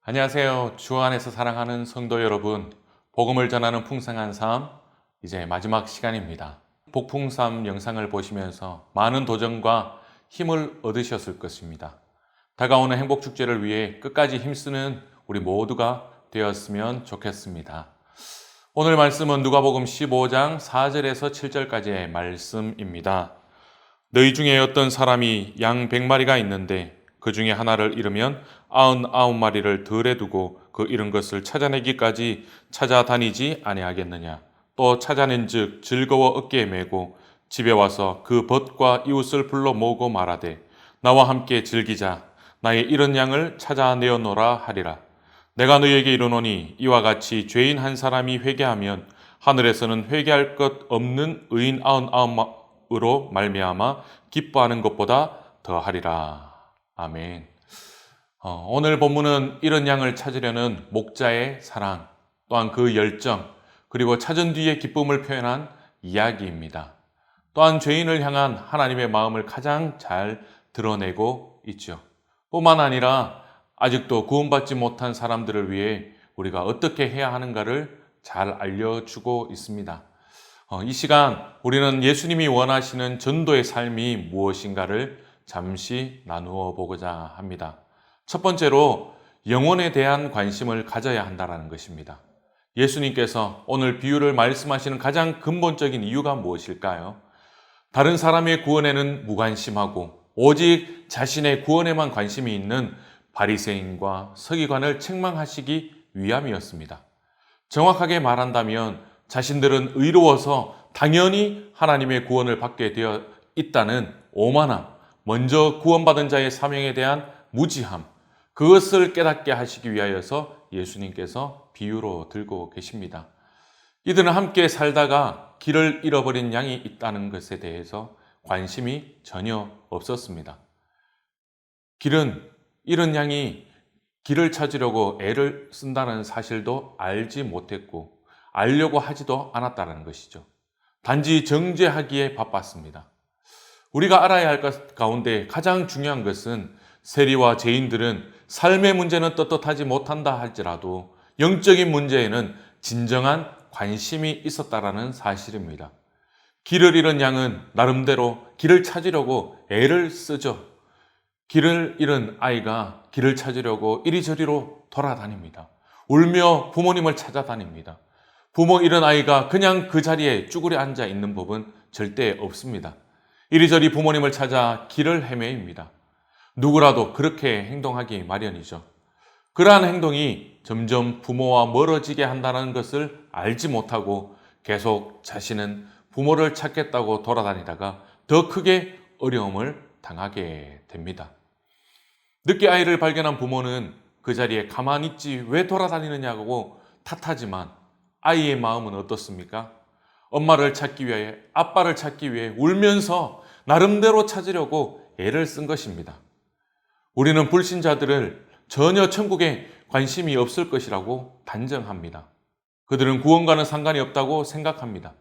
안녕하세요. 주 안에서 사랑하는 성도 여러분, 복음을 전하는 풍성한 삶, 이제 마지막 시간입니다. 복풍삼 영상을 보시면서 많은 도전과 힘을 얻으셨을 것입니다. 다가오는 행복축제를 위해 끝까지 힘쓰는 우리 모두가 되었으면 좋겠습니다. 오늘 말씀은 누가복음 15장 4절에서 7절까지의 말씀입니다. 너희 중에 어떤 사람이 양 100마리가 있는데 그 중에 하나를 잃으면 99마리를 덜에 두고 그 잃은 것을 찾아내기까지 찾아다니지 아니하겠느냐. 또 찾아낸즉 즐거워 어깨에 메고 집에 와서 그 벗과 이웃을 불러 모으고 말하되 나와 함께 즐기자. 나의 잃은 양을 찾아내어노라 하리라. 내가 너희에게 이르노니 이와 같이 죄인 한 사람이 회개하면 하늘에서는 회개할 것 없는 의인 99으로 말미암아 기뻐하는 것보다 더하리라. 아멘. 오늘 본문은 잃은 양을 찾으려는 목자의 사랑, 또한 그 열정, 그리고 찾은 뒤의 기쁨을 표현한 이야기입니다. 또한 죄인을 향한 하나님의 마음을 가장 잘 드러내고 있죠. 뿐만 아니라 아직도 구원받지 못한 사람들을 위해 우리가 어떻게 해야 하는가를 잘 알려주고 있습니다. 이 시간 우리는 예수님이 원하시는 전도의 삶이 무엇인가를 잠시 나누어 보고자 합니다. 첫 번째로 영혼에 대한 관심을 가져야 한다는 것입니다. 예수님께서 오늘 비유를 말씀하시는 가장 근본적인 이유가 무엇일까요? 다른 사람의 구원에는 무관심하고 오직 자신의 구원에만 관심이 있는 바리새인과 서기관을 책망하시기 위함이었습니다. 정확하게 말한다면 자신들은 의로워서 당연히 하나님의 구원을 받게 되어 있다는 오만함, 먼저 구원받은 자의 사명에 대한 무지함, 그것을 깨닫게 하시기 위하여서 예수님께서 비유로 들고 계십니다. 이들은 함께 살다가 길을 잃어버린 양이 있다는 것에 대해서 관심이 전혀 없었습니다. 잃은 양이 길을 찾으려고 애를 쓴다는 사실도 알지 못했고 알려고 하지도 않았다는 것이죠. 단지 정죄하기에 바빴습니다. 우리가 알아야 할 것 가운데 가장 중요한 것은 세리와 죄인들은 삶의 문제는 떳떳하지 못한다 할지라도 영적인 문제에는 진정한 관심이 있었다라는 사실입니다. 길을 잃은 양은 나름대로 길을 찾으려고 애를 쓰죠. 길을 잃은 아이가 길을 찾으려고 이리저리로 돌아다닙니다. 울며 부모님을 찾아다닙니다. 부모 잃은 아이가 그냥 그 자리에 쭈그려 앉아 있는 법은 절대 없습니다. 이리저리 부모님을 찾아 길을 헤매입니다. 누구라도 그렇게 행동하기 마련이죠. 그러한 행동이 점점 부모와 멀어지게 한다는 것을 알지 못하고 계속 자신은 부모를 찾겠다고 돌아다니다가 더 크게 어려움을 당하게 됩니다. 늦게 아이를 발견한 부모는 그 자리에 가만히 있지 왜 돌아다니느냐고 탓하지만 아이의 마음은 어떻습니까? 엄마를 찾기 위해, 아빠를 찾기 위해 울면서 나름대로 찾으려고 애를 쓴 것입니다. 우리는 불신자들을 전혀 천국에 관심이 없을 것이라고 단정합니다. 그들은 구원과는 상관이 없다고 생각합니다.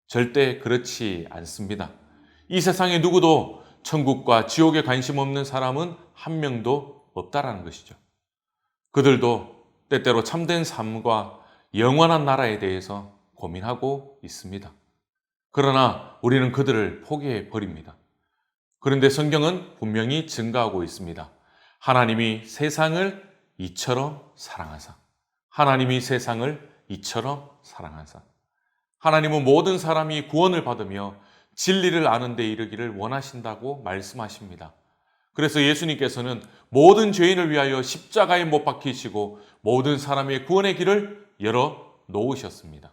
절대 그렇지 않습니다. 이 세상에 누구도 천국과 지옥에 관심 없는 사람은 한 명도 없다라는 것이죠. 그들도 때때로 참된 삶과 영원한 나라에 대해서 고민하고 있습니다. 그러나 우리는 그들을 포기해 버립니다. 그런데 성경은 분명히 증가하고 있습니다. 하나님이 세상을 이처럼 사랑하사. 하나님이 세상을 이처럼 사랑하사. 하나님은 모든 사람이 구원을 받으며 진리를 아는 데 이르기를 원하신다고 말씀하십니다. 그래서 예수님께서는 모든 죄인을 위하여 십자가에 못 박히시고 모든 사람의 구원의 길을 열어 놓으셨습니다.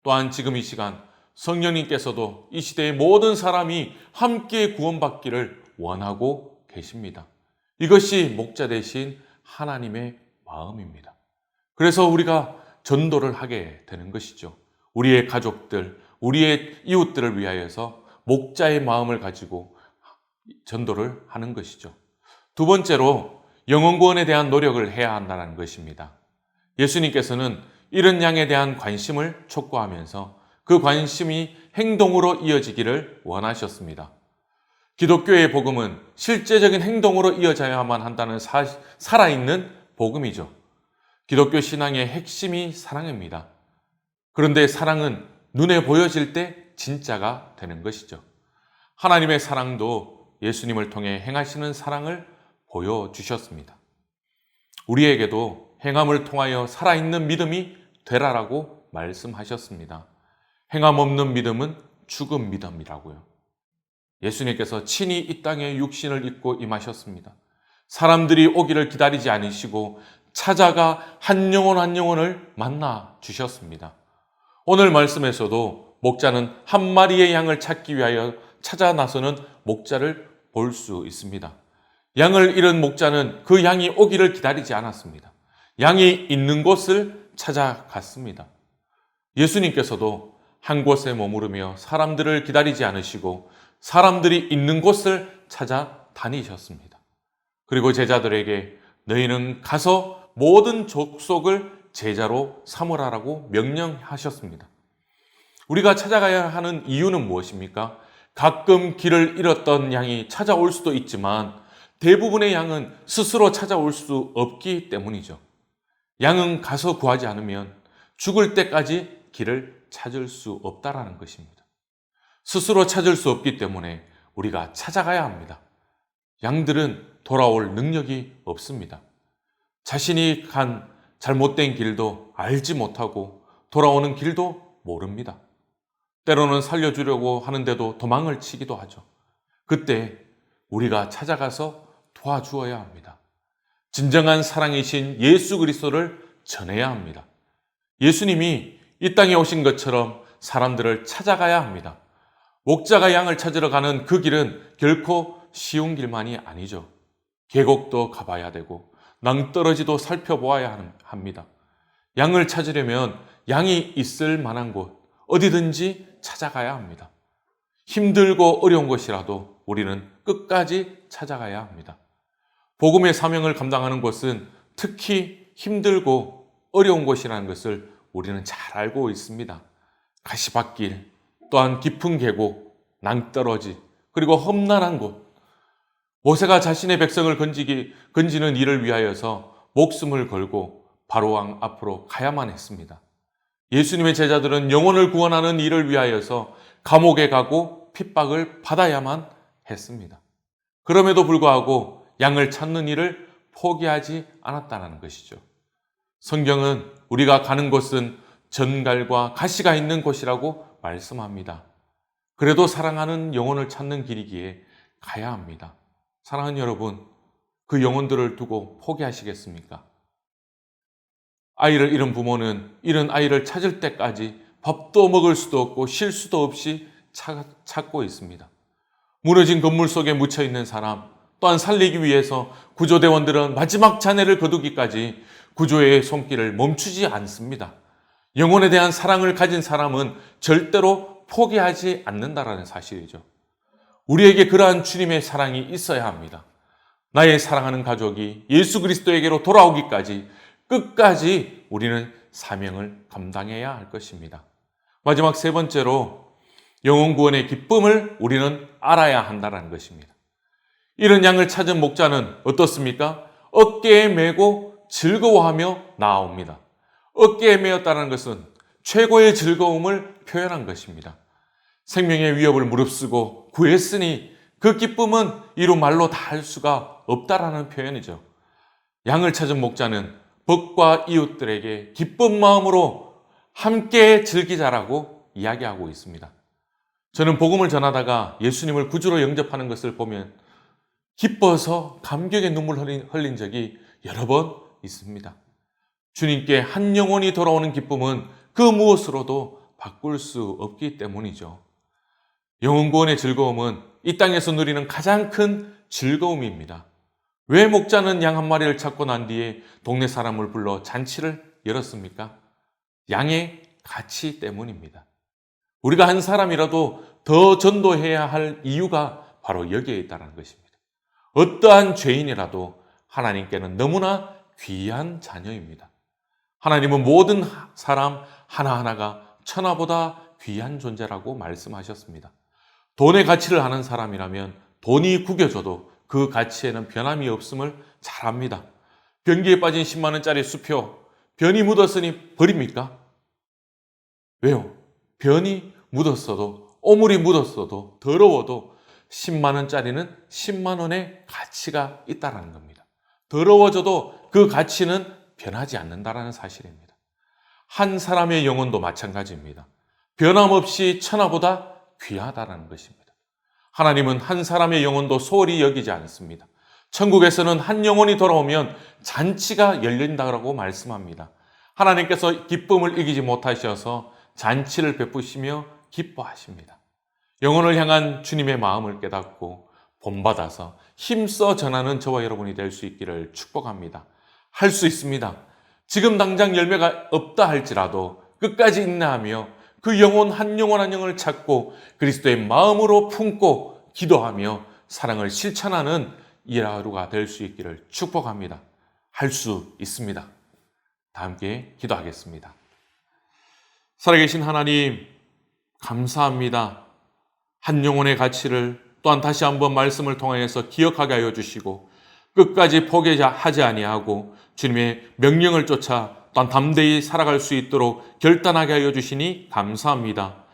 또한 지금 이 시간 성령님께서도 이 시대의 모든 사람이 함께 구원받기를 원하고 계십니다. 이것이 목자 되신 하나님의 마음입니다. 그래서 우리가 전도를 하게 되는 것이죠. 우리의 가족들, 우리의 이웃들을 위하여서 목자의 마음을 가지고 전도를 하는 것이죠. 두 번째로 영혼 구원에 대한 노력을 해야 한다는 것입니다. 예수님께서는 잃은 양에 대한 관심을 촉구하면서 그 관심이 행동으로 이어지기를 원하셨습니다. 기독교의 복음은 실제적인 행동으로 이어져야만 한다는 살아있는 복음이죠. 기독교 신앙의 핵심이 사랑입니다. 그런데 사랑은 눈에 보여질 때 진짜가 되는 것이죠. 하나님의 사랑도 예수님을 통해 행하시는 사랑을 보여주셨습니다. 우리에게도 행함을 통하여 살아있는 믿음이 되라라고 말씀하셨습니다. 행함 없는 믿음은 죽은 믿음이라고요. 예수님께서 친히 이 땅에 육신을 입고 임하셨습니다. 사람들이 오기를 기다리지 않으시고 찾아가 한 영혼 한 영혼을 만나 주셨습니다. 오늘 말씀에서도 목자는 한 마리의 양을 찾기 위하여 찾아 나서는 목자를 볼 수 있습니다. 양을 잃은 목자는 그 양이 오기를 기다리지 않았습니다. 양이 있는 곳을 찾아갔습니다. 예수님께서도 한 곳에 머무르며 사람들을 기다리지 않으시고 사람들이 있는 곳을 찾아 다니셨습니다. 그리고 제자들에게 너희는 가서 모든 족속을 제자로 삼으라라고 명령하셨습니다. 우리가 찾아가야 하는 이유는 무엇입니까? 가끔 길을 잃었던 양이 찾아올 수도 있지만 대부분의 양은 스스로 찾아올 수 없기 때문이죠. 양은 가서 구하지 않으면 죽을 때까지 길을 찾을 수 없다라는 것입니다. 스스로 찾을 수 없기 때문에 우리가 찾아가야 합니다. 양들은 돌아올 능력이 없습니다. 자신이 간 잘못된 길도 알지 못하고 돌아오는 길도 모릅니다. 때로는 살려주려고 하는데도 도망을 치기도 하죠. 그때 우리가 찾아가서 도와주어야 합니다. 진정한 사랑이신 예수 그리스도를 전해야 합니다. 예수님이 이 땅에 오신 것처럼 사람들을 찾아가야 합니다. 목자가 양을 찾으러 가는 그 길은 결코 쉬운 길만이 아니죠. 계곡도 가봐야 되고 낭떠러지도 살펴보아야 합니다. 양을 찾으려면 양이 있을 만한 곳 어디든지 찾아가야 합니다. 힘들고 어려운 곳이라도 우리는 끝까지 찾아가야 합니다. 복음의 사명을 감당하는 곳은 특히 힘들고 어려운 곳이라는 것을 우리는 잘 알고 있습니다. 가시밭길, 또한 깊은 계곡, 낭떠러지, 그리고 험난한 곳. 모세가 자신의 백성을 건지는 일을 위하여서 목숨을 걸고 바로왕 앞으로 가야만 했습니다. 예수님의 제자들은 영혼을 구원하는 일을 위하여서 감옥에 가고 핍박을 받아야만 했습니다. 그럼에도 불구하고 양을 찾는 일을 포기하지 않았다는 것이죠. 성경은 우리가 가는 곳은 전갈과 가시가 있는 곳이라고 말씀합니다. 그래도 사랑하는 영혼을 찾는 길이기에 가야 합니다. 사랑하는 여러분, 그 영혼들을 두고 포기하시겠습니까? 아이를 잃은 부모는 잃은 아이를 찾을 때까지 밥도 먹을 수도 없고 쉴 수도 없이 찾고 있습니다. 무너진 건물 속에 묻혀 있는 사람, 또한 살리기 위해서 구조대원들은 마지막 잔해를 거두기까지 구조의 손길을 멈추지 않습니다. 영혼에 대한 사랑을 가진 사람은 절대로 포기하지 않는다라는 사실이죠. 우리에게 그러한 주님의 사랑이 있어야 합니다. 나의 사랑하는 가족이 예수 그리스도에게로 돌아오기까지 끝까지 우리는 사명을 감당해야 할 것입니다. 마지막 세 번째로 영혼 구원의 기쁨을 우리는 알아야 한다는 것입니다. 이런 양을 찾은 목자는 어떻습니까? 어깨에 메고 즐거워하며 나아옵니다. 어깨에 메었다는 것은 최고의 즐거움을 표현한 것입니다. 생명의 위협을 무릅쓰고 구했으니 그 기쁨은 이루 말로 다 할 수가 없다라는 표현이죠. 양을 찾은 목자는 벗과 이웃들에게 기쁜 마음으로 함께 즐기자라고 이야기하고 있습니다. 저는 복음을 전하다가 예수님을 구주로 영접하는 것을 보면 기뻐서 감격의 눈물 흘린 적이 여러 번 있습니다. 주님께 한 영혼이 돌아오는 기쁨은 그 무엇으로도 바꿀 수 없기 때문이죠. 영혼 구원의 즐거움은 이 땅에서 누리는 가장 큰 즐거움입니다. 왜 목자는 양 한 마리를 찾고 난 뒤에 동네 사람을 불러 잔치를 열었습니까? 양의 가치 때문입니다. 우리가 한 사람이라도 더 전도해야 할 이유가 바로 여기에 있다는 것입니다. 어떠한 죄인이라도 하나님께는 너무나 귀한 자녀입니다. 하나님은 모든 사람 하나하나가 천하보다 귀한 존재라고 말씀하셨습니다. 돈의 가치를 아는 사람이라면 돈이 구겨져도 그 가치에는 변함이 없음을 잘 압니다. 변기에 빠진 10만 원짜리 수표, 변이 묻었으니 버립니까? 왜요? 변이 묻었어도, 오물이 묻었어도, 더러워도 10만 원짜리는 10만 원의 가치가 있다는 겁니다. 더러워져도 그 가치는 변하지 않는다는 사실입니다. 한 사람의 영혼도 마찬가지입니다. 변함없이 천하보다 귀하다는 것입니다. 하나님은 한 사람의 영혼도 소홀히 여기지 않습니다. 천국에서는 한 영혼이 돌아오면 잔치가 열린다고 말씀합니다. 하나님께서 기쁨을 이기지 못하셔서 잔치를 베푸시며 기뻐하십니다. 영혼을 향한 주님의 마음을 깨닫고 본받아서 힘써 전하는 저와 여러분이 될 수 있기를 축복합니다. 할 수 있습니다. 지금 당장 열매가 없다 할지라도 끝까지 인내하며 그 영혼 한 영혼을 찾고 그리스도의 마음으로 품고 기도하며 사랑을 실천하는 이 하루가 될 수 있기를 축복합니다. 할 수 있습니다. 다 함께 기도하겠습니다. 살아계신 하나님, 감사합니다. 한 영혼의 가치를 또한 다시 한번 말씀을 통하여서 기억하게 하여 주시고 끝까지 포기하지 아니하고 주님의 명령을 쫓아 또한 담대히 살아갈 수 있도록 결단하게 하여 주시니 감사합니다.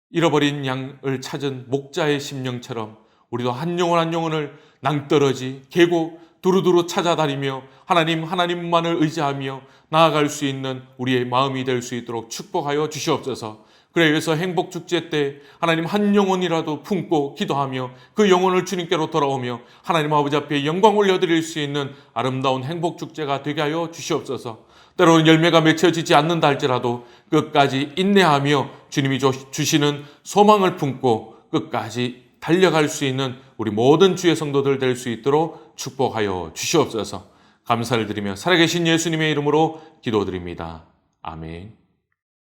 잃어버린 양을 찾은 목자의 심령처럼 우리도 한 영혼을 낭떠러지 개고 두루두루 찾아다니며 하나님만을 의지하며 나아갈 수 있는 우리의 마음이 될 수 있도록 축복하여 주시옵소서. 그래서 행복축제 때 하나님 한 영혼이라도 품고 기도하며 그 영혼을 주님께로 돌아오며 하나님 아버지 앞에 영광 올려드릴 수 있는 아름다운 행복축제가 되게 하여 주시옵소서. 때로는 열매가 맺혀지지 않는다 할지라도 끝까지 인내하며 주님이 주시는 소망을 품고 끝까지 달려갈 수 있는 우리 모든 주의 성도들 될 수 있도록 축복하여 주시옵소서. 감사를 드리며 살아계신 예수님의 이름으로 기도드립니다. 아멘.